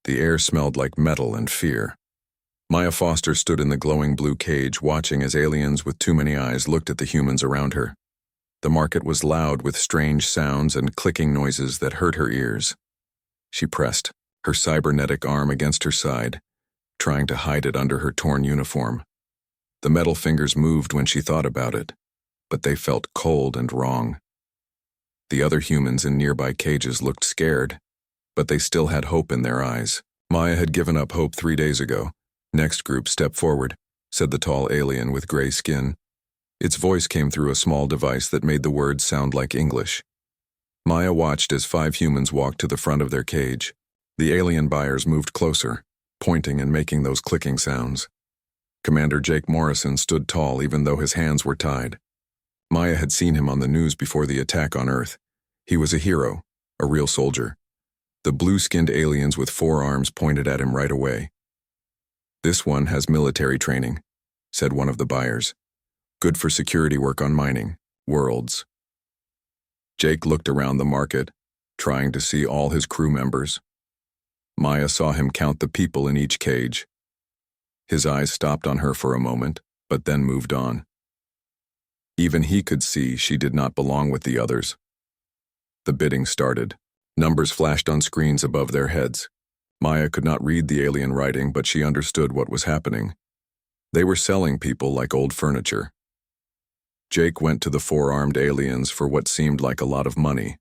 The air smelled like metal and fear. Maya Foster stood in the glowing blue cage, watching as aliens with too many eyes looked at the humans around her. The market was loud with strange sounds and clicking noises that hurt her ears. She pressed her cybernetic arm against her side, trying to hide it under her torn uniform. The metal fingers moved when she thought about it, but they felt cold and wrong. The other humans in nearby cages looked scared, but they still had hope in their eyes. Maya had given up hope 3 days ago. "Next group, step forward," said the tall alien with gray skin. Its voice came through a small device that made the words sound like English. Maya watched as 5 humans walked to the front of their cage. The alien buyers moved closer, pointing and making those clicking sounds. Commander Jake Morrison stood tall even though his hands were tied. Maya had seen him on the news before the attack on Earth. He was a hero, a real soldier. The blue-skinned aliens with 4 arms pointed at him right away. "This one has military training," said one of the buyers. "Good for security work on mining worlds." Jake looked around the market, trying to see all his crew members. Maya saw him count the people in each cage. His eyes stopped on her for a moment, but then moved on. Even he could see she did not belong with the others. The bidding started. Numbers flashed on screens above their heads. Maya could not read the alien writing, but she understood what was happening. They were selling people like old furniture. Jake went to the 4-armed aliens for what seemed like a lot of money.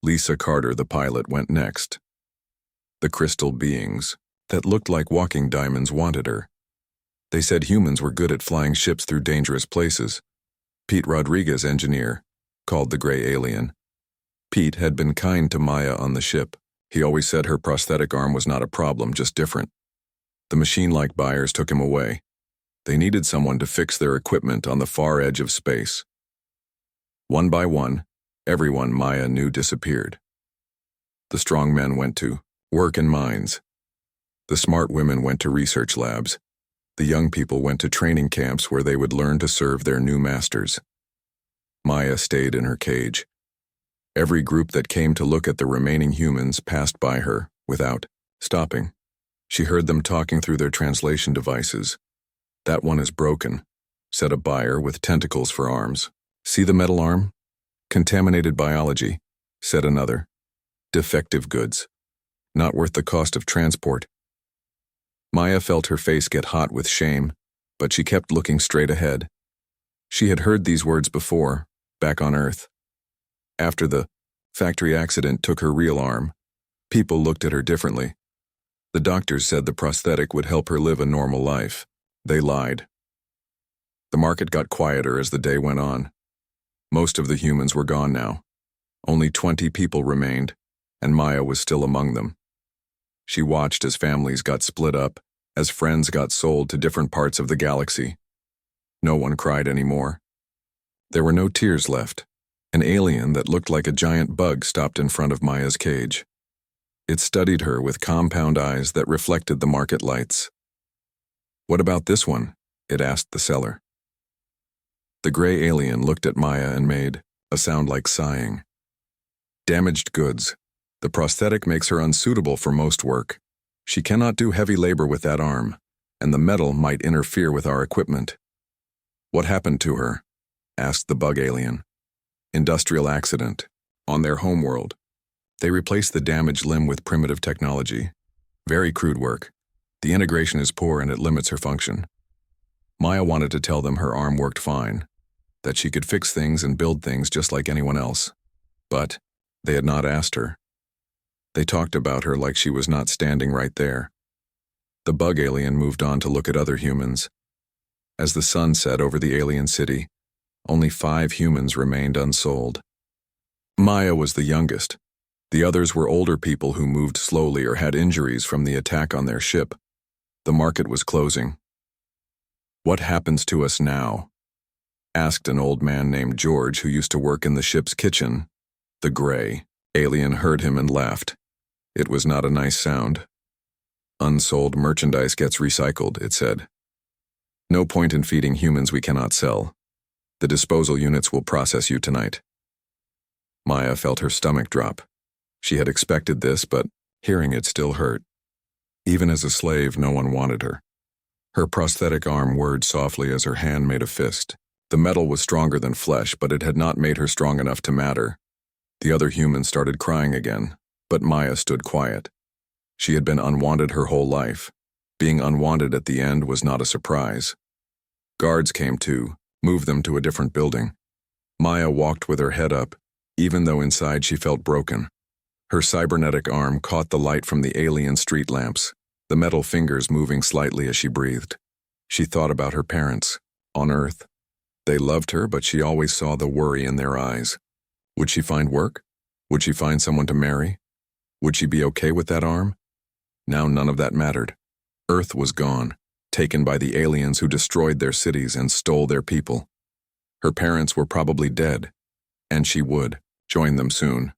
Lisa Carter, the pilot, went next. The crystal beings that looked like walking diamonds wanted her. They said humans were good at flying ships through dangerous places. Pete Rodriguez, engineer, called the gray alien. Pete had been kind to Maya on the ship. He always said her prosthetic arm was not a problem, just different. The machine-like buyers took him away. They needed someone to fix their equipment on the far edge of space. One by one, everyone Maya knew disappeared. The strong men went to work in mines. The smart women went to research labs. The young people went to training camps where they would learn to serve their new masters. Maya stayed in her cage. Every group that came to look at the remaining humans passed by her without stopping. She heard them talking through their translation devices. "That one is broken," said a buyer with tentacles for arms. "See the metal arm? Contaminated biology," said another. "Defective goods. Not worth the cost of transport." Maya felt her face get hot with shame, but she kept looking straight ahead. She had heard these words before, back on Earth. After the factory accident took her real arm, people looked at her differently. The doctors said the prosthetic would help her live a normal life. They lied. The market got quieter as the day went on. Most of the humans were gone now. Only 20 people remained, and Maya was still among them. She watched as families got split up, as friends got sold to different parts of the galaxy. No one cried anymore. There were no tears left. An alien that looked like a giant bug stopped in front of Maya's cage. It studied her with compound eyes that reflected the market lights. "What about this one?" it asked the seller. The gray alien looked at Maya and made a sound like sighing. "Damaged goods. The prosthetic makes her unsuitable for most work. She cannot do heavy labor with that arm, and the metal might interfere with our equipment." "What happened to her?" asked the bug alien. "Industrial accident. On their homeworld. They replaced the damaged limb with primitive technology. Very crude work. The integration is poor and it limits her function." Maya wanted to tell them her arm worked fine, that she could fix things and build things just like anyone else. But they had not asked her. They talked about her like she was not standing right there. The bug alien moved on to look at other humans. As the sun set over the alien city, only 5 humans remained unsold. Maya was the youngest. The others were older people who moved slowly or had injuries from the attack on their ship. The market was closing. "What happens to us now?" asked an old man named George who used to work in the ship's kitchen. The gray alien heard him and laughed. It was not a nice sound. "Unsold merchandise gets recycled," it said. "No point in feeding humans we cannot sell. The disposal units will process you tonight." Maya felt her stomach drop. She had expected this, but hearing it still hurt. Even as a slave, no one wanted her. Her prosthetic arm whirred softly as her hand made a fist. The metal was stronger than flesh, but it had not made her strong enough to matter. The other humans started crying again, but Maya stood quiet. She had been unwanted her whole life. Being unwanted at the end was not a surprise. Guards came too, moved them to a different building. Maya walked with her head up, even though inside she felt broken. Her cybernetic arm caught the light from the alien street lamps, the metal fingers moving slightly as she breathed. She thought about her parents, on Earth. They loved her, but she always saw the worry in their eyes. Would she find work? Would she find someone to marry? Would she be okay with that arm? Now none of that mattered. Earth was gone, taken by the aliens who destroyed their cities and stole their people. Her parents were probably dead, and she would join them soon.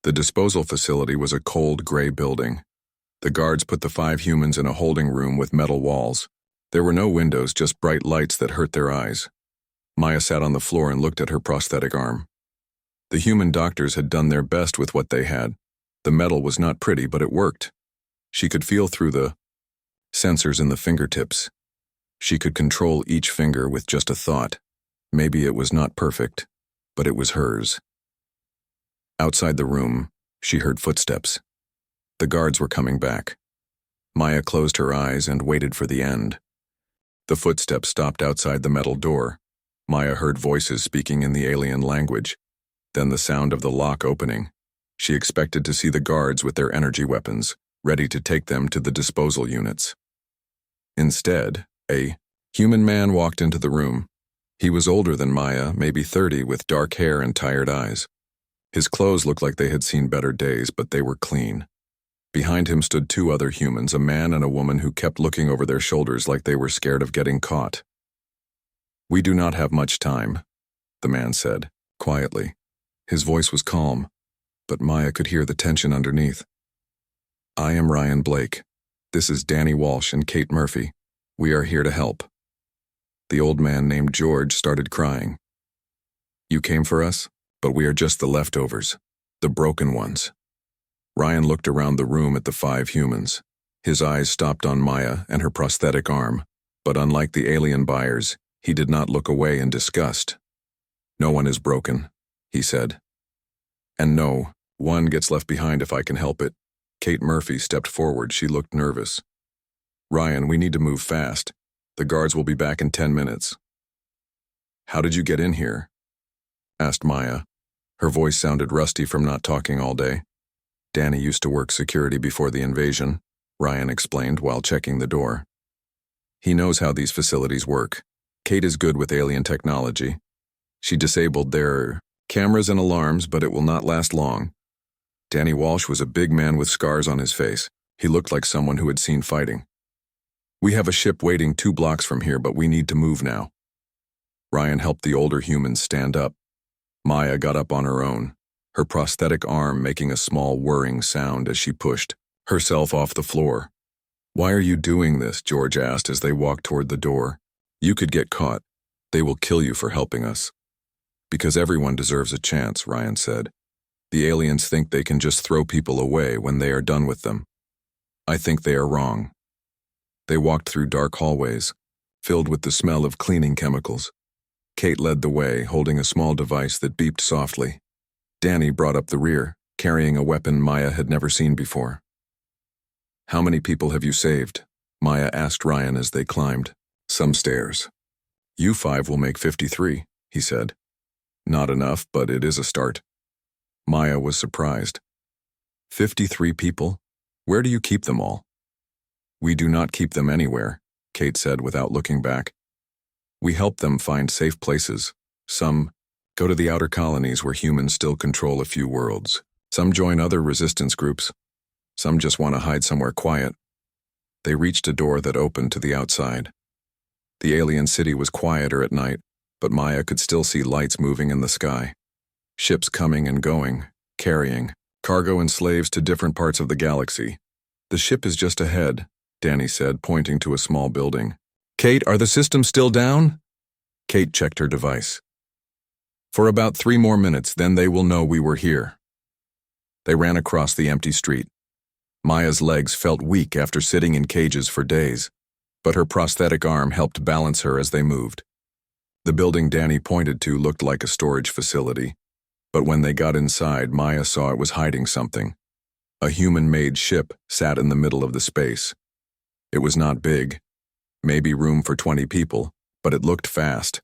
The disposal facility was a cold, gray building. The guards put the 5 humans in a holding room with metal walls. There were no windows, just bright lights that hurt their eyes. Maya sat on the floor and looked at her prosthetic arm. The human doctors had done their best with what they had. The metal was not pretty, but it worked. She could feel through the sensors in the fingertips. She could control each finger with just a thought. Maybe it was not perfect, but it was hers. Outside the room, she heard footsteps. The guards were coming back. Maya closed her eyes and waited for the end. The footsteps stopped outside the metal door. Maya heard voices speaking in the alien language, then the sound of the lock opening. She expected to see the guards with their energy weapons, ready to take them to the disposal units. Instead, a human man walked into the room. He was older than Maya, maybe 30, with dark hair and tired eyes. His clothes looked like they had seen better days, but they were clean. Behind him stood 2 other humans, a man and a woman who kept looking over their shoulders like they were scared of getting caught. "We do not have much time," the man said, quietly. His voice was calm, but Maya could hear the tension underneath. "I am Ryan Blake. This is Danny Walsh and Kate Murphy. We are here to help." The old man named George started crying. "You came for us, but we are just the leftovers, the broken ones." Ryan looked around the room at the 5 humans. His eyes stopped on Maya and her prosthetic arm, but unlike the alien buyers, he did not look away in disgust. "No one is broken," he said. "And no, one gets left behind if I can help it." Kate Murphy stepped forward. She looked nervous. "Ryan, we need to move fast. The guards will be back in 10 minutes. "How did you get in here?" asked Maya. Her voice sounded rusty from not talking all day. "Danny used to work security before the invasion," Ryan explained while checking the door. "He knows how these facilities work. Kate is good with alien technology. She disabled their cameras and alarms, but it will not last long." Danny Walsh was a big man with scars on his face. He looked like someone who had seen fighting. "We have a ship waiting 2 blocks from here, but we need to move now." Ryan helped the older humans stand up. Maya got up on her own, her prosthetic arm making a small whirring sound as she pushed herself off the floor. "Why are you doing this?" George asked as they walked toward the door. "You could get caught. They will kill you for helping us." "Because everyone deserves a chance," Ryan said. "The aliens think they can just throw people away when they are done with them. I think they are wrong." They walked through dark hallways, filled with the smell of cleaning chemicals. Kate led the way, holding a small device that beeped softly. Danny brought up the rear, carrying a weapon Maya had never seen before. "How many people have you saved?" Maya asked Ryan as they climbed some stairs. "You 5 will make 53, he said. "Not enough, but it is a start." Maya was surprised. 53 people? Where do you keep them all?" "We do not keep them anywhere," Kate said without looking back. "We help them find safe places. Some go to the outer colonies where humans still control a few worlds. Some join other resistance groups. Some just want to hide somewhere quiet." They reached a door that opened to the outside. The alien city was quieter at night, but Maya could still see lights moving in the sky. Ships coming and going, carrying cargo and slaves to different parts of the galaxy. "The ship is just ahead," Danny said, pointing to a small building. "Kate, are the systems still down?" Kate checked her device. "For about 3 more minutes, then they will know we were here." They ran across the empty street. Maya's legs felt weak after sitting in cages for days, but her prosthetic arm helped balance her as they moved. The building Danny pointed to looked like a storage facility, but when they got inside, Maya saw it was hiding something. A human-made ship sat in the middle of the space. It was not big, maybe room for 20 people, but it looked fast.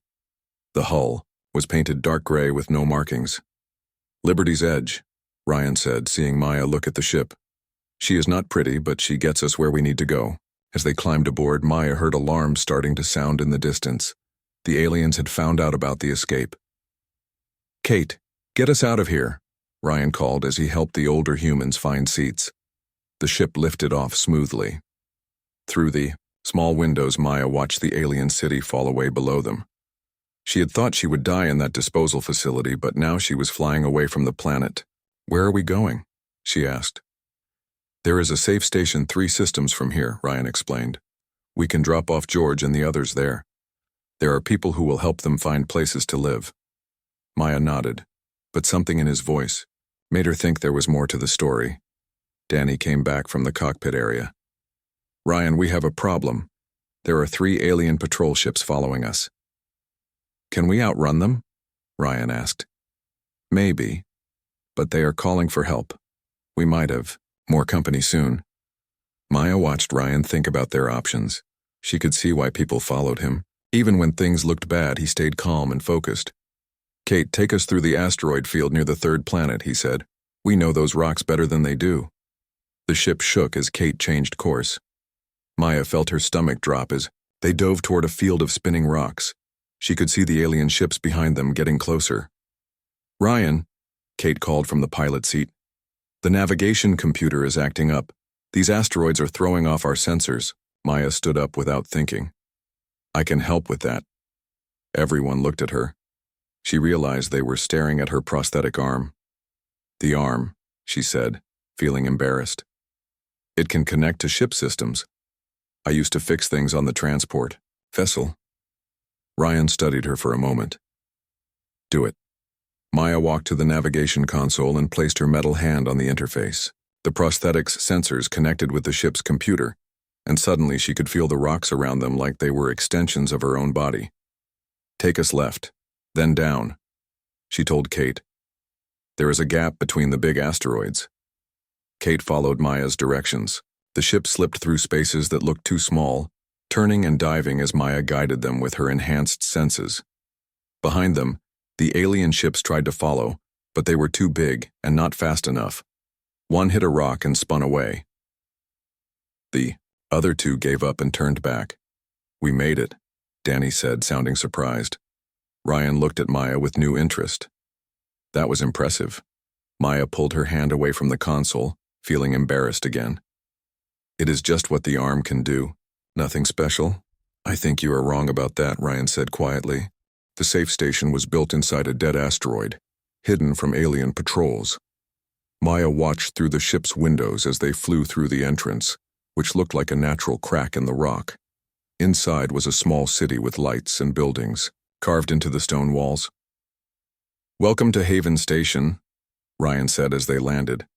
The hull was painted dark gray with no markings. "Liberty's Edge," Ryan said, seeing Maya look at the ship. "She is not pretty, but she gets us where we need to go." As they climbed aboard, Maya heard alarms starting to sound in the distance. The aliens had found out about the escape. "Kate, get us out of here," Ryan called as he helped the older humans find seats. The ship lifted off smoothly. Through the small windows, Maya watched the alien city fall away below them. She had thought she would die in that disposal facility, but now she was flying away from the planet. "Where are we going?" she asked. "There is a safe station 3 systems from here," Ryan explained. "We can drop off George and the others there. There are people who will help them find places to live." Maya nodded, but something in his voice made her think there was more to the story. Danny came back from the cockpit area. "Ryan, we have a problem. There are 3 alien patrol ships following us." "Can we outrun them?" Ryan asked. "Maybe, but they are calling for help. We might have more company soon." Maya watched Ryan think about their options. She could see why people followed him. Even when things looked bad, he stayed calm and focused. "Kate, take us through the asteroid field near the 3rd planet," he said. "We know those rocks better than they do." The ship shook as Kate changed course. Maya felt her stomach drop as they dove toward a field of spinning rocks. She could see the alien ships behind them getting closer. "Ryan," Kate called from the pilot seat. "The navigation computer is acting up. These asteroids are throwing off our sensors." Maya stood up without thinking. "I can help with that." Everyone looked at her. She realized they were staring at her prosthetic arm. "The arm," she said, feeling embarrassed. "It can connect to ship systems. I used to fix things on the transport vessel." Ryan studied her for a moment. "Do it." Maya walked to the navigation console and placed her metal hand on the interface. The prosthetic's sensors connected with the ship's computer, and suddenly she could feel the rocks around them like they were extensions of her own body. "Take us left, then down," she told Kate. "There is a gap between the big asteroids." Kate followed Maya's directions. The ship slipped through spaces that looked too small, turning and diving as Maya guided them with her enhanced senses. Behind them, the alien ships tried to follow, but they were too big and not fast enough. One hit a rock and spun away. The other 2 gave up and turned back. "We made it," Danny said, sounding surprised. Ryan looked at Maya with new interest. "That was impressive." Maya pulled her hand away from the console, feeling embarrassed again. "It is just what the arm can do. Nothing special." "I think you are wrong about that," Ryan said quietly. "The safe station was built inside a dead asteroid, hidden from alien patrols." Maya watched through the ship's windows as they flew through the entrance, which looked like a natural crack in the rock. Inside was a small city with lights and buildings carved into the stone walls. "Welcome to Haven Station," Ryan said as they landed.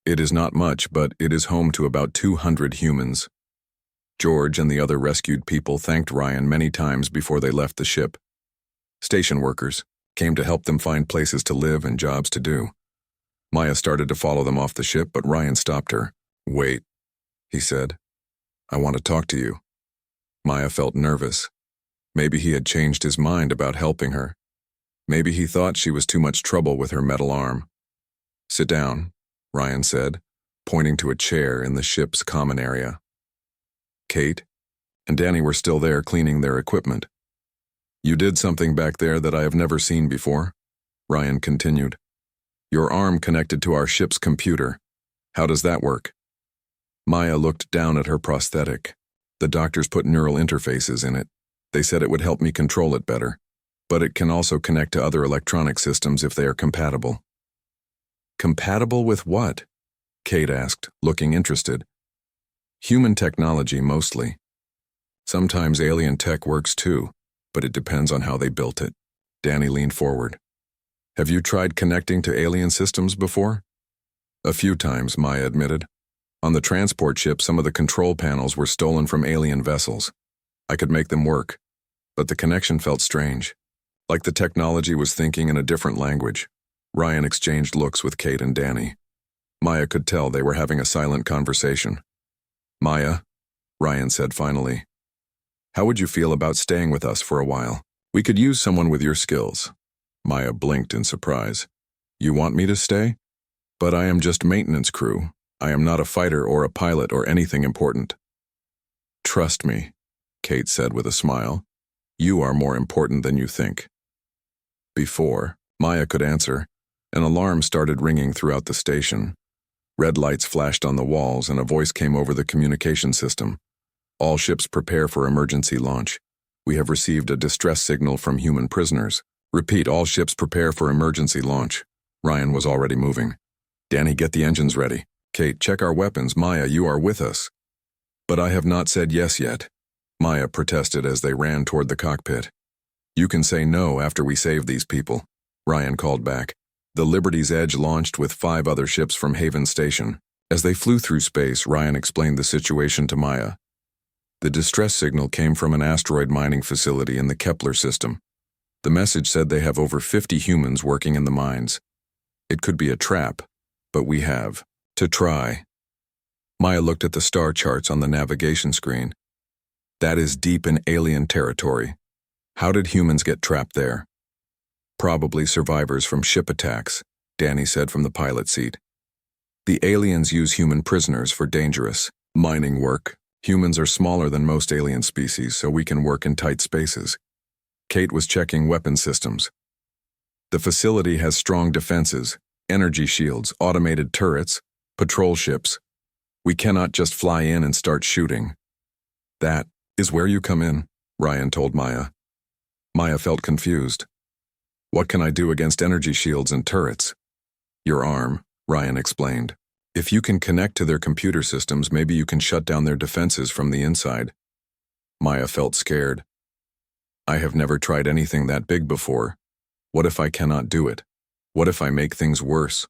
"It is not much, but it is home to about 200 humans." George and the other rescued people thanked Ryan many times before they left the ship. Station workers came to help them find places to live and jobs to do. Maya started to follow them off the ship, but Ryan stopped her. "Wait," he said. "I want to talk to you." Maya felt nervous. Maybe he had changed his mind about helping her. Maybe he thought she was too much trouble with her metal arm. "Sit down," Ryan said, pointing to a chair in the ship's common area. Kate and Danny were still there cleaning their equipment. "You did something back there that I have never seen before," Ryan continued. "Your arm connected to our ship's computer. How does that work?" Maya looked down at her prosthetic. "The doctors put neural interfaces in it. They said it would help me control it better, but it can also connect to other electronic systems if they are compatible." "Compatible with what?" Kate asked, looking interested. "Human technology, mostly. Sometimes alien tech works too, but it depends on how they built it." Danny leaned forward. "Have you tried connecting to alien systems before?" "A few times," Maya admitted. On the transport ship, some of the control panels were stolen from alien vessels. I could make them work, but the connection felt strange, like the technology was thinking in a different language. Ryan exchanged looks with Kate and Danny. Maya could tell they were having a silent conversation. "Maya," Ryan said finally, "how would you feel about staying with us for a while? We could use someone with your skills." Maya blinked in surprise. "You want me to stay? But I am just maintenance crew. I am not a fighter or a pilot or anything important." "Trust me," Kate said with a smile. "You are more important than you think." Before Maya could answer, an alarm started ringing throughout the station. Red lights flashed on the walls and a voice came over the communication system. "All ships prepare for emergency launch. We have received a distress signal from human prisoners. Repeat, all ships prepare for emergency launch." Ryan was already moving. "Danny, get the engines ready. Kate, check our weapons. Maya, you are with us." "But I have not said yes yet," Maya protested as they ran toward the cockpit. "You can say no after we save these people," Ryan called back. The Liberty's Edge launched with 5 other ships from Haven Station. As they flew through space, Ryan explained the situation to Maya. The distress signal came from an asteroid mining facility in the Kepler system. The message said they have over 50 humans working in the mines. It could be a trap, but we have to try. Maya looked at the star charts on the navigation screen. That is deep in alien territory. How did humans get trapped there? "Probably survivors from ship attacks," Danny said from the pilot seat. "The aliens use human prisoners for dangerous mining work. Humans are smaller than most alien species, so we can work in tight spaces." Kate was checking weapon systems. "The facility has strong defenses, energy shields, automated turrets, patrol ships. We cannot just fly in and start shooting." "That is where you come in," Ryan told Maya. Maya felt confused. "What can I do against energy shields and turrets?" "Your arm," Ryan explained. "If you can connect to their computer systems, maybe you can shut down their defenses from the inside." Maya felt scared. "I have never tried anything that big before. What if I cannot do it? What if I make things worse?"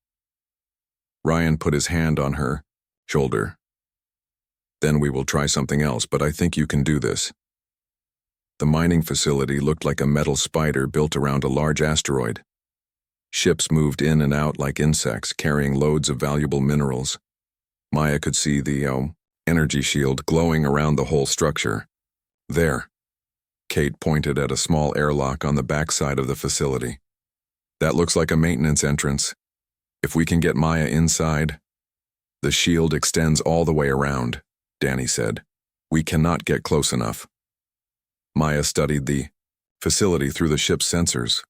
Ryan put his hand on her shoulder. "Then we will try something else, but I think you can do this." The mining facility looked like a metal spider built around a large asteroid. Ships moved in and out like insects, carrying loads of valuable minerals. Maya could see the energy shield glowing around the whole structure. "There." Kate pointed at a small airlock on the backside of the facility. "That looks like a maintenance entrance. If we can get Maya inside..." "The shield extends all the way around," Danny said. "We cannot get close enough." Maya studied the facility through the ship's sensors.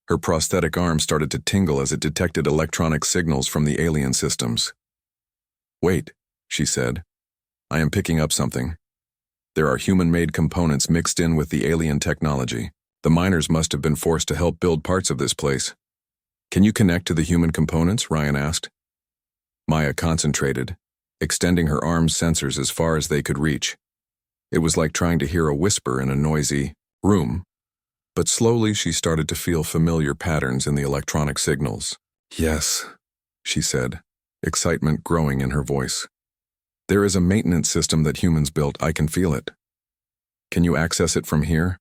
Her prosthetic arm started to tingle as it detected electronic signals from the alien systems. "Wait," she said. "I am picking up something. There are human-made components mixed in with the alien technology. The miners must have been forced to help build parts of this place." "Can you connect to the human components?" Ryan asked. Maya concentrated, extending her arm's sensors as far as they could reach. It was like trying to hear a whisper in a noisy room, but slowly she started to feel familiar patterns in the electronic signals. "Yes," she said, excitement growing in her voice. "There is a maintenance system that humans built. I can feel it. Can you access it from here?"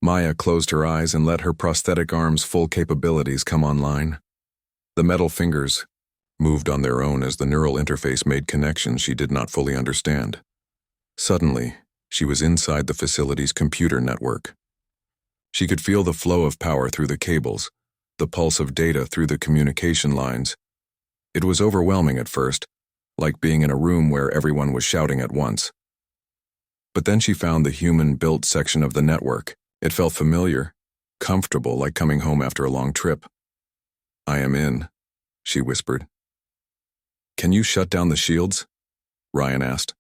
Maya closed her eyes and let her prosthetic arm's full capabilities come online. The metal fingers moved on their own as the neural interface made connections she did not fully understand. Suddenly, she was inside the facility's computer network. She could feel the flow of power through the cables, the pulse of data through the communication lines. It was overwhelming at first, like being in a room where everyone was shouting at once. But then she found the human-built section of the network. It felt familiar, comfortable, like coming home after a long trip. "I am in," she whispered. "Can you shut down the shields?" Ryan asked.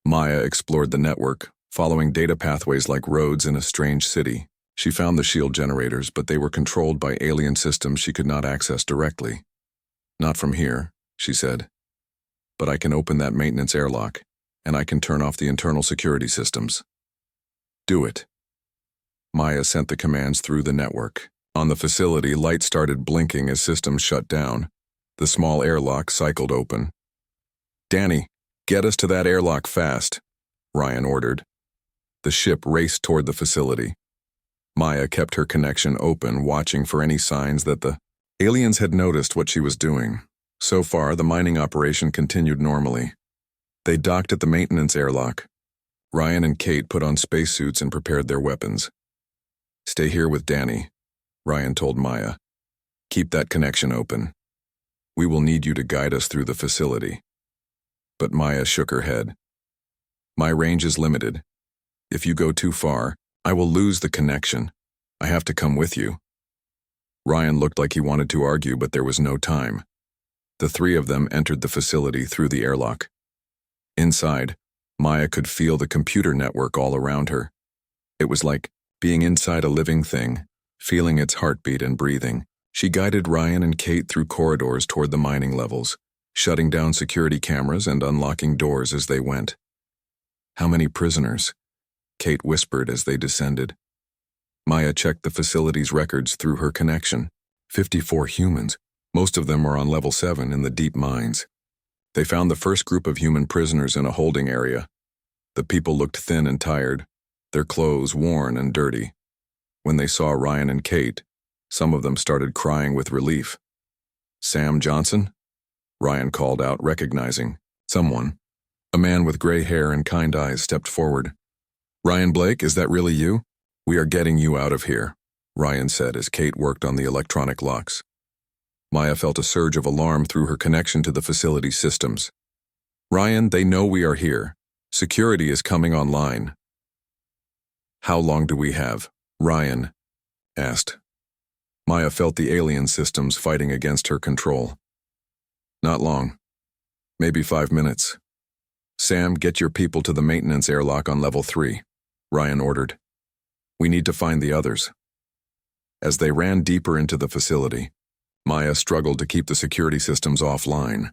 Maya explored the network, following data pathways like roads in a strange city. She found the shield generators, but they were controlled by alien systems she could not access directly. "Not from here," she said. "But I can open that maintenance airlock, and I can turn off the internal security systems." "Do it." Maya sent the commands through the network. On the facility, lights started blinking as systems shut down. The small airlock cycled open. Danny, get us to that airlock fast, Ryan ordered. The ship raced toward the facility. Maya kept her connection open, watching for any signs that the aliens had noticed what she was doing. So far, the mining operation continued normally. They docked at the maintenance airlock. Ryan and Kate put on spacesuits and prepared their weapons. Stay here with Danny, Ryan told Maya. Keep that connection open. We will need you to guide us through the facility. But Maya shook her head. My range is limited. If you go too far, I will lose the connection. I have to come with you. Ryan looked like he wanted to argue, but there was no time. The three of them entered the facility through the airlock. Inside, Maya could feel the computer network all around her. It was like being inside a living thing, feeling its heartbeat and breathing. She guided Ryan and Kate through corridors toward the mining levels, shutting down security cameras and unlocking doors as they went. How many prisoners? Kate whispered as they descended. Maya checked the facility's records through her connection. 54 humans. Most of them were on level 7 in the deep mines. They found the first group of human prisoners in a holding area. The people looked thin and tired, their clothes worn and dirty. When they saw Ryan and Kate, some of them started crying with relief. Sam Johnson? Ryan called out, recognizing someone. A man with gray hair and kind eyes stepped forward. Ryan Blake, is that really you? We are getting you out of here, Ryan said as Kate worked on the electronic locks. Maya felt a surge of alarm through her connection to the facility systems. Ryan, they know we are here. Security is coming online. How long do we have? Ryan asked. Maya felt the alien systems fighting against her control. Not long. Maybe 5 minutes. Sam, get your people to the maintenance airlock on level 3, Ryan ordered. We need to find the others. As they ran deeper into the facility, Maya struggled to keep the security systems offline.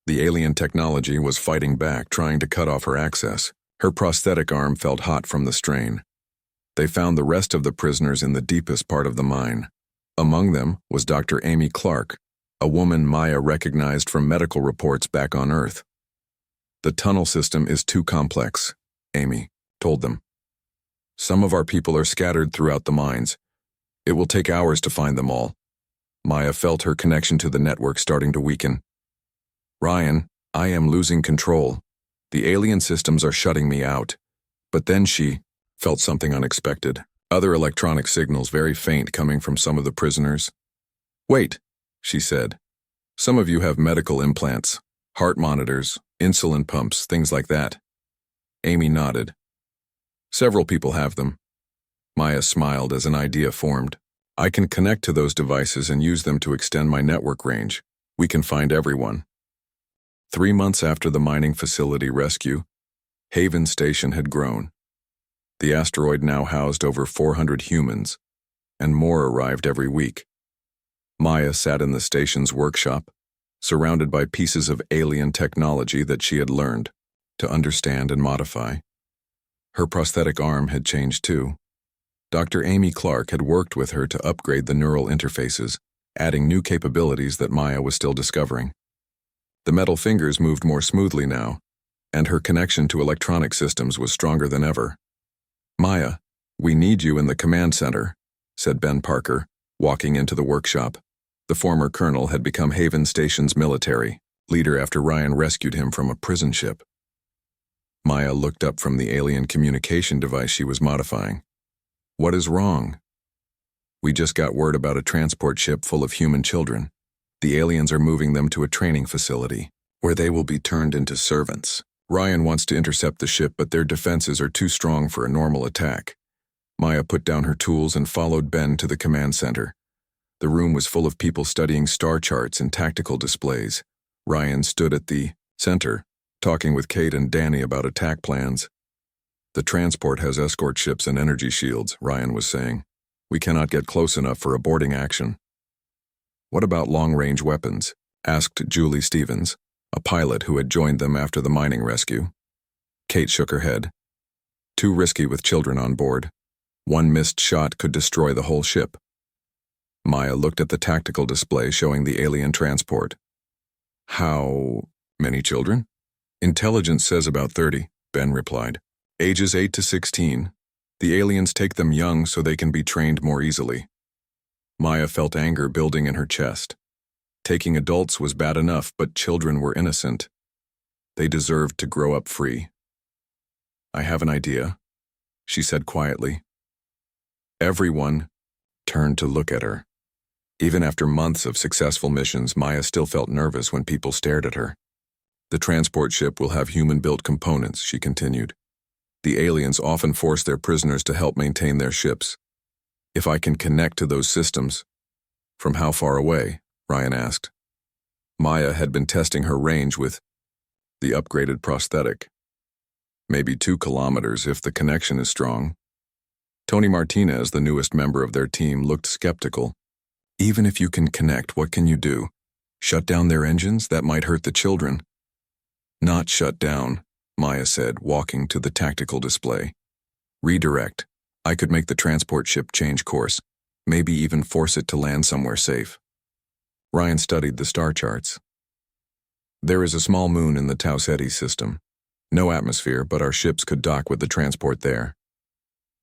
The alien technology was fighting back, trying to cut off her access. Her prosthetic arm felt hot from the strain. They found the rest of the prisoners in the deepest part of the mine. Among them was Dr. Amy Clark, a woman Maya recognized from medical reports back on Earth. The tunnel system is too complex, Amy told them. Some of our people are scattered throughout the mines. It will take hours to find them all. Maya felt her connection to the network starting to weaken. Ryan, I am losing control. The alien systems are shutting me out. But then she felt something unexpected. Other electronic signals very faint coming from some of the prisoners. Wait, she said. Some of you have medical implants, heart monitors, insulin pumps, things like that. Amy nodded. Several people have them. Maya smiled as an idea formed. I can connect to those devices and use them to extend my network range. We can find everyone. 3 months after the mining facility rescue, Haven Station had grown. The asteroid now housed over 400 humans, and more arrived every week. Maya sat in the station's workshop, surrounded by pieces of alien technology that she had learned to understand and modify. Her prosthetic arm had changed too. Dr. Amy Clark had worked with her to upgrade the neural interfaces, adding new capabilities that Maya was still discovering. The metal fingers moved more smoothly now, and her connection to electronic systems was stronger than ever. Maya, we need you in the command center, said Ben Parker, walking into the workshop. The former colonel had become Haven Station's military leader after Ryan rescued him from a prison ship. Maya looked up from the alien communication device she was modifying. What is wrong? We just got word about a transport ship full of human children. The aliens are moving them to a training facility, where they will be turned into servants. Ryan wants to intercept the ship, but their defenses are too strong for a normal attack. Maya put down her tools and followed Ben to the command center. The room was full of people studying star charts and tactical displays. Ryan stood at the center, talking with Kate and Danny about attack plans. The transport has escort ships and energy shields, Ryan was saying. We cannot get close enough for a boarding action. What about long-range weapons? Asked Julie Stevens, a pilot who had joined them after the mining rescue. Kate shook her head. Too risky with children on board. One missed shot could destroy the whole ship. Maya looked at the tactical display showing the alien transport. How many children? Intelligence says about 30, Ben replied. Ages 8 to 16. The aliens take them young so they can be trained more easily. Maya felt anger building in her chest. Taking adults was bad enough, but children were innocent. They deserved to grow up free. I have an idea, she said quietly. Everyone turned to look at her. Even after months of successful missions, Maya still felt nervous when people stared at her. The transport ship will have human-built components, she continued. The aliens often force their prisoners to help maintain their ships. If I can connect to those systems. From how far away? Ryan asked. Maya had been testing her range with the upgraded prosthetic. Maybe 2 kilometers if the connection is strong. Tony Martinez, the newest member of their team, looked skeptical. Even if you can connect, what can you do? Shut down their engines? That might hurt the children. Not shut down, Maya said, walking to the tactical display. Redirect. I could make the transport ship change course, maybe even force it to land somewhere safe. Ryan studied the star charts. There is a small moon in the Tau Cetus system. No atmosphere, but our ships could dock with the transport there.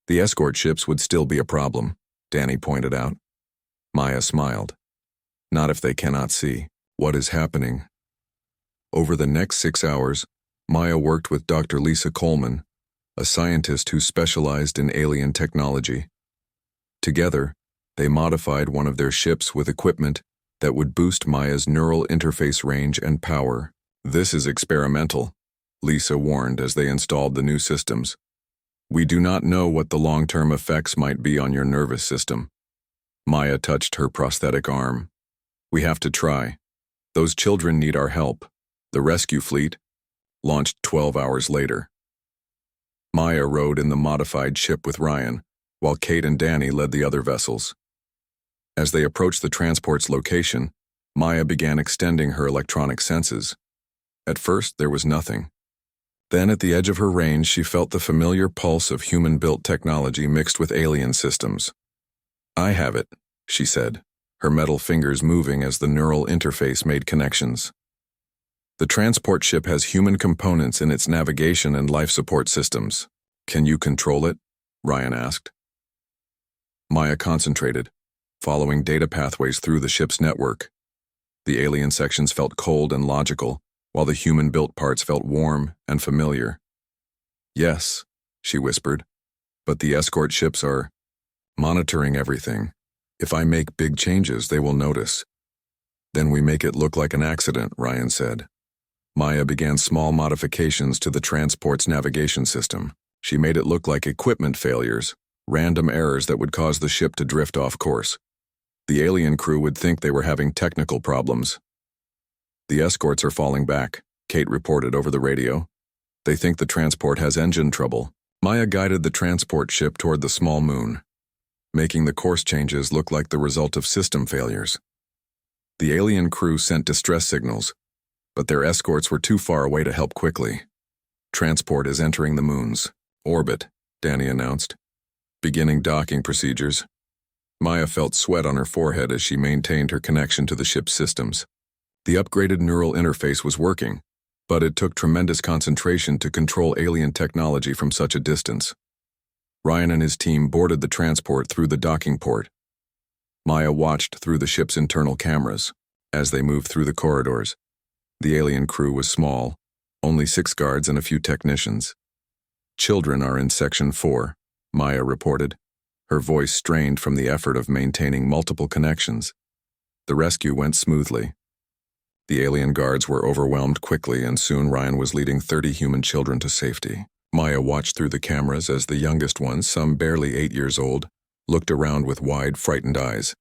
The escort ships would still be a problem, Danny pointed out. Maya smiled. Not if they cannot see what is happening. Over the next 6 hours, Maya worked with Dr. Lisa Coleman, a scientist who specialized in alien technology. Together, they modified one of their ships with equipment that would boost Maya's neural interface range and power. This is experimental, Lisa warned as they installed the new systems. We do not know what the long-term effects might be on your nervous system. Maya touched her prosthetic arm. We have to try. Those children need our help. The rescue fleet launched 12 hours later. Maya rode in the modified ship with Ryan, while Kate and Danny led the other vessels. As they approached the transport's location, Maya began extending her electronic senses. At first, there was nothing. Then, at the edge of her range, she felt the familiar pulse of human-built technology mixed with alien systems. I have it, she said, her metal fingers moving as the neural interface made connections. The transport ship has human components in its navigation and life support systems. Can you control it? Ryan asked. Maya concentrated, following data pathways through the ship's network. The alien sections felt cold and logical, while the human-built parts felt warm and familiar. Yes, she whispered, but the escort ships are monitoring everything. If I make big changes, they will notice. Then we make it look like an accident, Ryan said. Maya began small modifications to the transport's navigation system. She made it look like equipment failures, random errors that would cause the ship to drift off course. The alien crew would think they were having technical problems. The escorts are falling back, Kate reported over the radio. They think the transport has engine trouble. Maya guided the transport ship toward the small moon, making the course changes look like the result of system failures. The alien crew sent distress signals, but their escorts were too far away to help quickly. Transport is entering the moon's orbit, Danny announced, beginning docking procedures. Maya felt sweat on her forehead as she maintained her connection to the ship's systems. The upgraded neural interface was working, but it took tremendous concentration to control alien technology from such a distance. Ryan and his team boarded the transport through the docking port. Maya watched through the ship's internal cameras. As they moved through the corridors, the alien crew was small, only 6 guards and a few technicians. Children are in Section 4, Maya reported, her voice strained from the effort of maintaining multiple connections. The rescue went smoothly. The alien guards were overwhelmed quickly, and soon Ryan was leading 30 human children to safety. Maya watched through the cameras as the youngest ones, some barely 8 years old, looked around with wide, frightened eyes.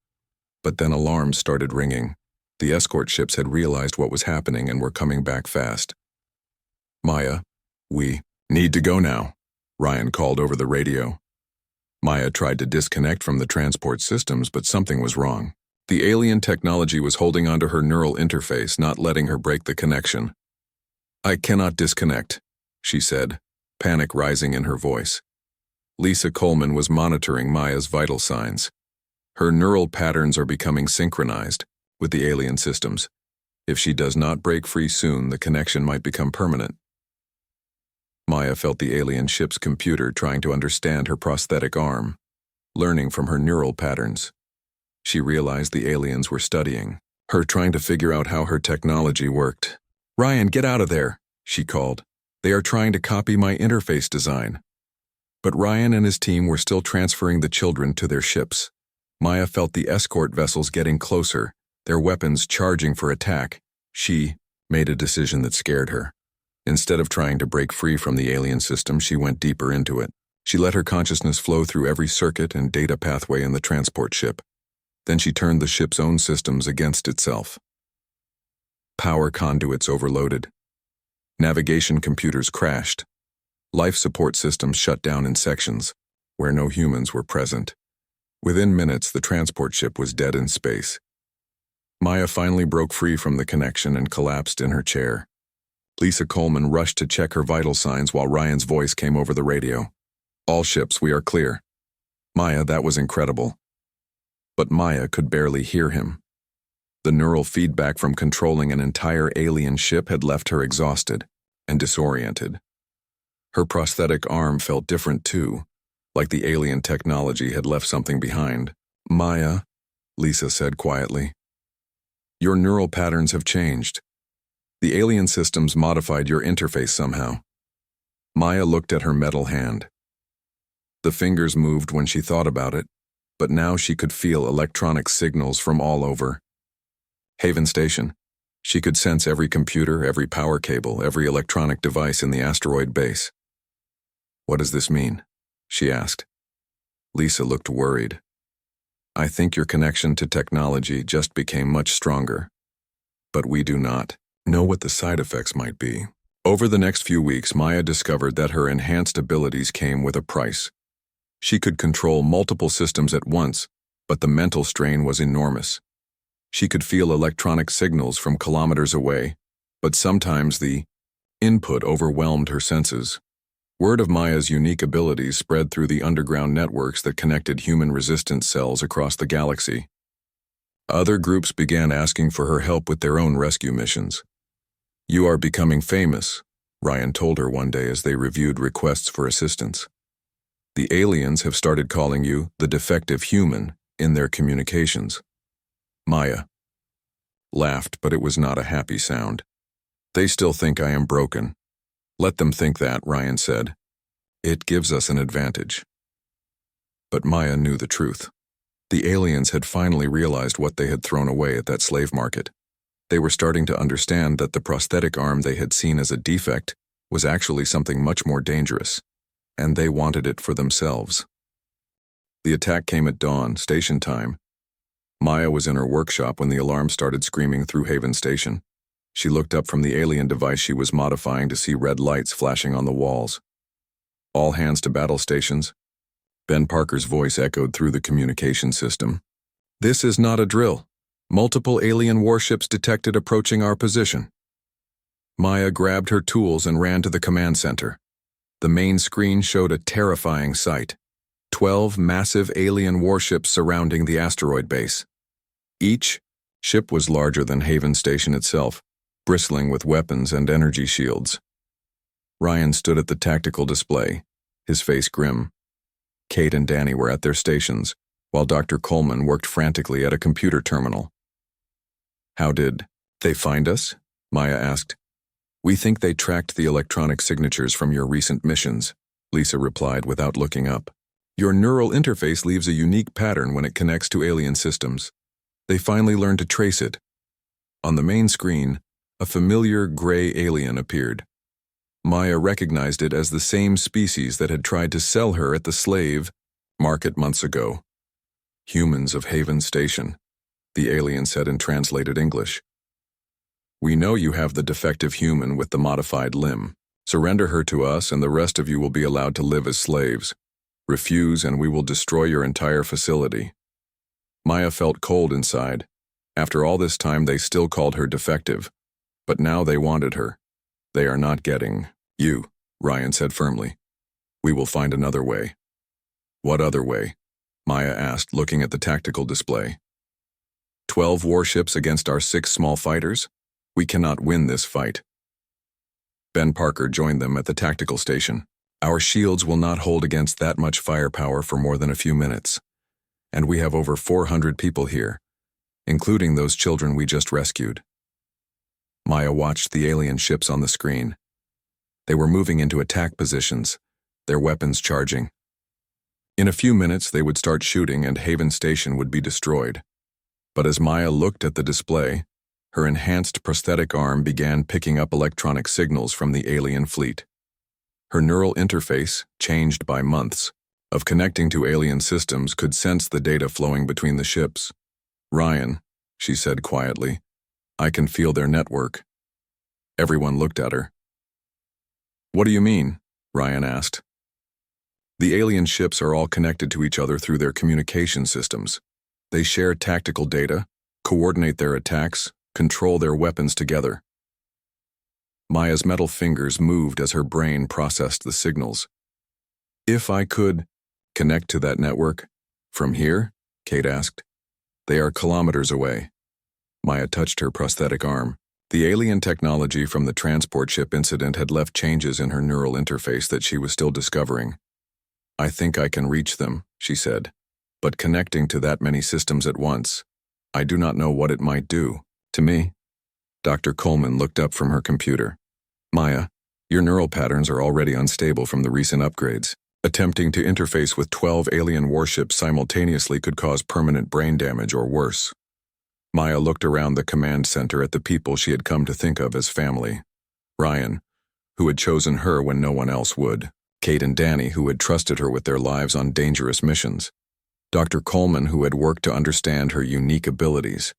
But then alarms started ringing. The escort ships had realized what was happening and were coming back fast. Maya, we need to go now, Ryan called over the radio. Maya tried to disconnect from the transport systems, but something was wrong. The alien technology was holding onto her neural interface, not letting her break the connection. I cannot disconnect, she said, panic rising in her voice. Lisa Coleman was monitoring Maya's vital signs. Her neural patterns are becoming synchronized with the alien systems. If she does not break free soon, the connection might become permanent. Maya felt the alien ship's computer trying to understand her prosthetic arm, learning from her neural patterns. She realized the aliens were studying her, trying to figure out how her technology worked. "Ryan, get out of there," she called. "They are trying to copy my interface design." But Ryan and his team were still transferring the children to their ships. Maya felt the escort vessels getting closer, their weapons charging for attack. She made a decision that scared her. Instead of trying to break free from the alien system, she went deeper into it. She let her consciousness flow through every circuit and data pathway in the transport ship. Then she turned the ship's own systems against itself. Power conduits overloaded. Navigation computers crashed. Life support systems shut down in sections, where no humans were present. Within minutes, the transport ship was dead in space. Maya finally broke free from the connection and collapsed in her chair. Lisa Coleman rushed to check her vital signs while Ryan's voice came over the radio. "All ships, we are clear." Maya, that was incredible. But Maya could barely hear him. The neural feedback from controlling an entire alien ship had left her exhausted and disoriented. Her prosthetic arm felt different too, like the alien technology had left something behind. "Maya," Lisa said quietly, "your neural patterns have changed. The alien systems modified your interface somehow." Maya looked at her metal hand. The fingers moved when she thought about it, but now she could feel electronic signals from all over. Haven Station. She could sense every computer, every power cable, every electronic device in the asteroid base. "What does this mean?" she asked. Lisa looked worried. "I think your connection to technology just became much stronger. But we do not know what the side effects might be." Over the next few weeks, Maya discovered that her enhanced abilities came with a price. She could control multiple systems at once, but the mental strain was enormous. She could feel electronic signals from kilometers away, but sometimes the input overwhelmed her senses. Word of Maya's unique abilities spread through the underground networks that connected human resistance cells across the galaxy. Other groups began asking for her help with their own rescue missions. "You are becoming famous," Ryan told her one day as they reviewed requests for assistance. "The aliens have started calling you the defective human in their communications." Maya laughed, but it was not a happy sound. "They still think I am broken." "Let them think that," Ryan said. "It gives us an advantage." But Maya knew the truth. The aliens had finally realized what they had thrown away at that slave market. They were starting to understand that the prosthetic arm they had seen as a defect was actually something much more dangerous, and they wanted it for themselves. The attack came at dawn, station time. Maya was in her workshop when the alarm started screaming through Haven Station. She looked up from the alien device she was modifying to see red lights flashing on the walls. "All hands to battle stations." Ben Parker's voice echoed through the communication system. "This is not a drill. Multiple alien warships detected approaching our position." Maya grabbed her tools and ran to the command center. The main screen showed a terrifying sight. 12 massive alien warships surrounding the asteroid base. Each ship was larger than Haven Station itself, bristling with weapons and energy shields. Ryan stood at the tactical display, his face grim. Kate and Danny were at their stations, while Dr. Coleman worked frantically at a computer terminal. "How did they find us?" Maya asked. "We think they tracked the electronic signatures from your recent missions," Lisa replied without looking up. "Your neural interface leaves a unique pattern when it connects to alien systems. They finally learned to trace it." On the main screen, a familiar gray alien appeared. Maya recognized it as the same species that had tried to sell her at the slave market months ago. "Humans of Haven Station," the alien said in translated English. "We know you have the defective human with the modified limb. Surrender her to us and the rest of you will be allowed to live as slaves. Refuse and we will destroy your entire facility." Maya felt cold inside. After all this time they still called her defective. But now they wanted her. "They are not getting you," Ryan said firmly. "We will find another way." "What other way?" Maya asked, looking at the tactical display. 12 warships against our 6 small fighters? We cannot win this fight." Ben Parker joined them at the tactical station. Our shields will not hold against that much firepower for more than a few minutes. And we have over 400 people here, including those children we just rescued. Maya watched the alien ships on the screen. They were moving into attack positions, their weapons charging. In a few minutes, they would start shooting and Haven Station would be destroyed. But as Maya looked at the display, her enhanced prosthetic arm began picking up electronic signals from the alien fleet. Her neural interface, changed by months, of connecting to alien systems could sense the data flowing between the ships. "Ryan," she said quietly, "I can feel their network." Everyone looked at her. "What do you mean?" Ryan asked. "The alien ships are all connected to each other through their communication systems. They share tactical data, coordinate their attacks, control their weapons together." Maya's metal fingers moved as her brain processed the signals. "If I could connect to that network from here?" Kate asked. "They are kilometers away." Maya touched her prosthetic arm. The alien technology from the transport ship incident had left changes in her neural interface that she was still discovering. "I think I can reach them," she said, "but connecting to that many systems at once, I do not know what it might do to me." Dr. Coleman looked up from her computer. "Maya, your neural patterns are already unstable from the recent upgrades. Attempting to interface with 12 alien warships simultaneously could cause permanent brain damage or worse." Maya looked around the command center at the people she had come to think of as family. Ryan, who had chosen her when no one else would. Kate and Danny, who had trusted her with their lives on dangerous missions. Dr. Coleman, who had worked to understand her unique abilities.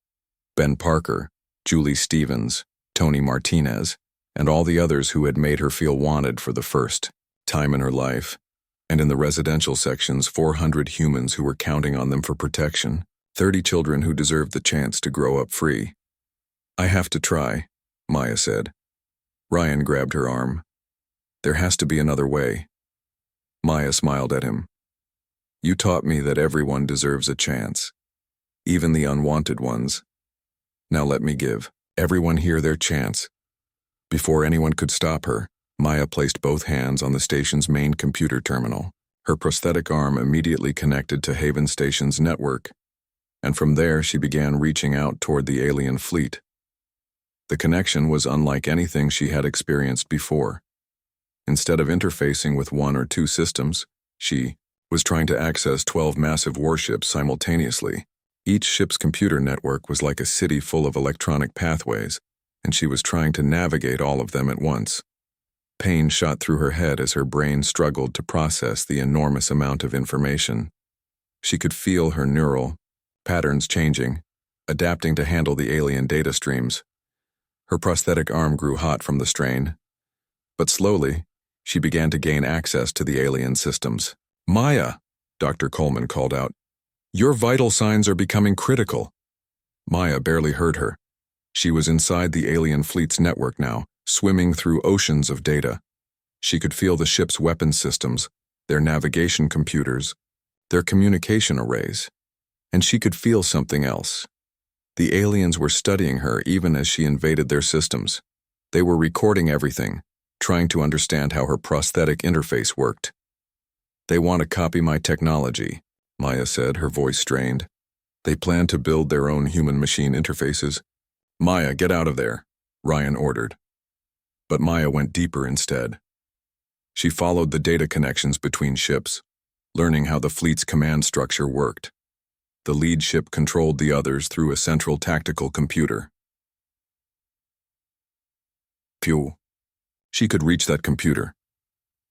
Ben Parker, Julie Stevens, Tony Martinez, and all the others who had made her feel wanted for the first time in her life. And in the residential sections, 400 humans who were counting on them for protection, 30 children who deserved the chance to grow up free. "I have to try," Maya said. Ryan grabbed her arm. "There has to be another way." Maya smiled at him. "You taught me that everyone deserves a chance, even the unwanted ones. Now let me give everyone here their chance." Before anyone could stop her, Maya placed both hands on the station's main computer terminal. Her prosthetic arm immediately connected to Haven Station's network, and from there she began reaching out toward the alien fleet. The connection was unlike anything she had experienced before. Instead of interfacing with one or two systems, she was trying to access 12 massive warships simultaneously. Each ship's computer network was like a city full of electronic pathways, and she was trying to navigate all of them at once. Pain shot through her head as her brain struggled to process the enormous amount of information. She could feel her neural patterns changing, adapting to handle the alien data streams. Her prosthetic arm grew hot from the strain. But slowly, she began to gain access to the alien systems. "Maya," Dr. Coleman called out, "your vital signs are becoming critical." Maya barely heard her. She was inside the alien fleet's network now, swimming through oceans of data. She could feel the ship's weapon systems, their navigation computers, their communication arrays. And she could feel something else. The aliens were studying her even as she invaded their systems. They were recording everything, trying to understand how her prosthetic interface worked. "They want to copy my technology," Maya said, her voice strained. "They plan to build their own human-machine interfaces." "Maya, get out of there," Ryan ordered. But Maya went deeper instead. She followed the data connections between ships, learning how the fleet's command structure worked. The lead ship controlled the others through a central tactical computer. Phew. She could reach that computer.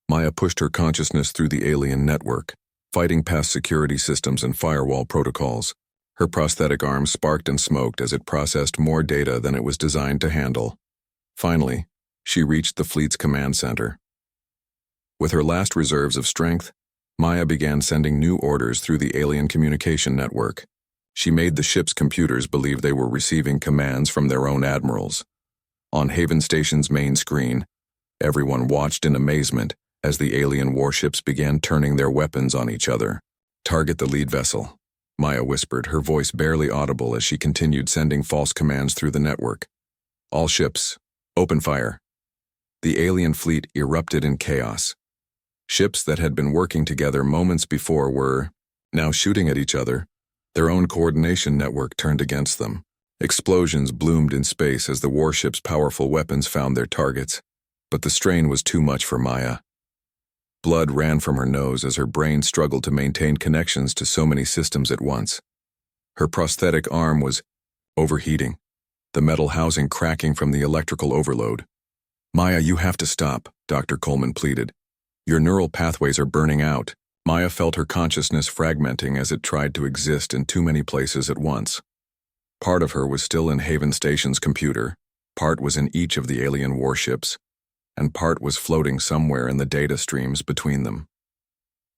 Maya pushed her consciousness through the alien network, fighting past security systems and firewall protocols. Her prosthetic arm sparked and smoked as it processed more data than it was designed to handle. Finally, she reached the fleet's command center. With her last reserves of strength, Maya began sending new orders through the alien communication network. She made the ship's computers believe they were receiving commands from their own admirals. On Haven Station's main screen, everyone watched in amazement as the alien warships began turning their weapons on each other. "Target the lead vessel," Maya whispered, her voice barely audible as she continued sending false commands through the network. "All ships, open fire." The alien fleet erupted in chaos. Ships that had been working together moments before were now shooting at each other. Their own coordination network turned against them. Explosions bloomed in space as the warship's powerful weapons found their targets. But the strain was too much for Maya. Blood ran from her nose as her brain struggled to maintain connections to so many systems at once. Her prosthetic arm was overheating, the metal housing cracking from the electrical overload. "Maya, you have to stop," Dr. Coleman pleaded. "Your neural pathways are burning out." Maya felt her consciousness fragmenting as it tried to exist in too many places at once. Part of her was still in Haven Station's computer, part was in each of the alien warships, and part was floating somewhere in the data streams between them.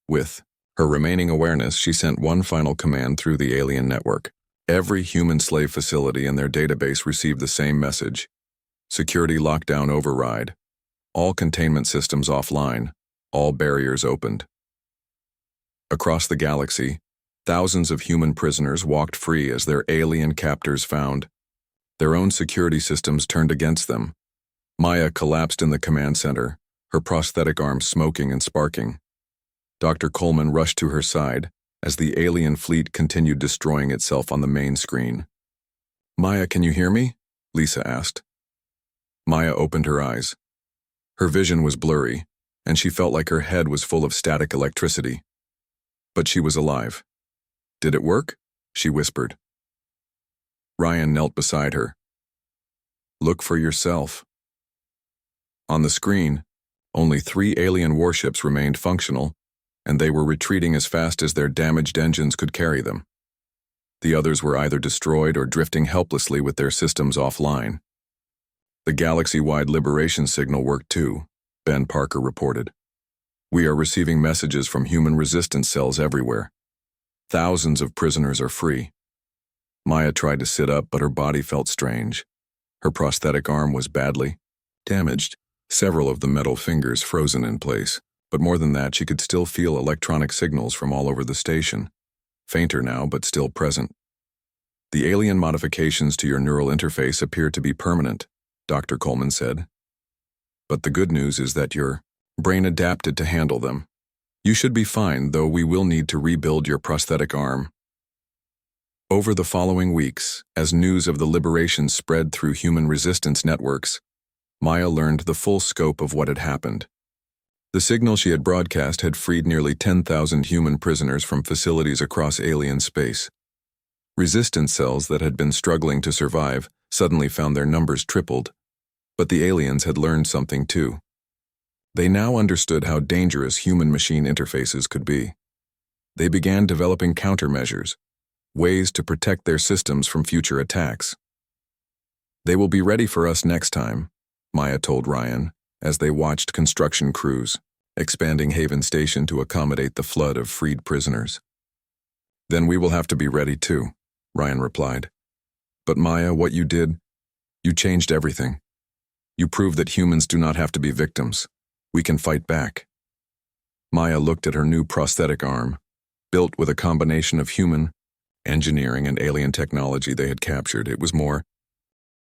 With her remaining awareness, she sent one final command through the alien network. Every human slave facility in their database received the same message: security lockdown override. All containment systems offline. All barriers opened. Across the galaxy, thousands of human prisoners walked free as their alien captors found. Their own security systems turned against them. Maya collapsed in the command center, her prosthetic arm smoking and sparking. Dr. Coleman rushed to her side as the alien fleet continued destroying itself on the main screen. "Maya, can you hear me?" Lisa asked. Maya opened her eyes. Her vision was blurry, and she felt like her head was full of static electricity. But she was alive. "Did it work?" she whispered. Ryan knelt beside her. "Look for yourself." On the screen, only 3 alien warships remained functional, and they were retreating as fast as their damaged engines could carry them. The others were either destroyed or drifting helplessly with their systems offline. "The galaxy-wide liberation signal worked too," Ben Parker reported. "We are receiving messages from human resistance cells everywhere. Thousands of prisoners are free." Maya tried to sit up, but her body felt strange. Her prosthetic arm was badly damaged, several of the metal fingers frozen in place, but more than that, she could still feel electronic signals from all over the station. Fainter now, but still present. "The alien modifications to your neural interface appear to be permanent," Dr. Coleman said. "But the good news is that your brain adapted to handle them. You should be fine, though we will need to rebuild your prosthetic arm." Over the following weeks, as news of the liberation spread through human resistance networks, Maya learned the full scope of what had happened. The signal she had broadcast had freed nearly 10,000 human prisoners from facilities across alien space. Resistance cells that had been struggling to survive suddenly found their numbers tripled, but the aliens had learned something too. They now understood how dangerous human-machine interfaces could be. They began developing countermeasures, ways to protect their systems from future attacks. "They will be ready for us next time," Maya told Ryan, as they watched construction crews expanding Haven Station to accommodate the flood of freed prisoners. "Then we will have to be ready too," Ryan replied. "But Maya, what you did, you changed everything. You proved that humans do not have to be victims. We can fight back." Maya looked at her new prosthetic arm, built with a combination of human, engineering, and alien technology they had captured. It was more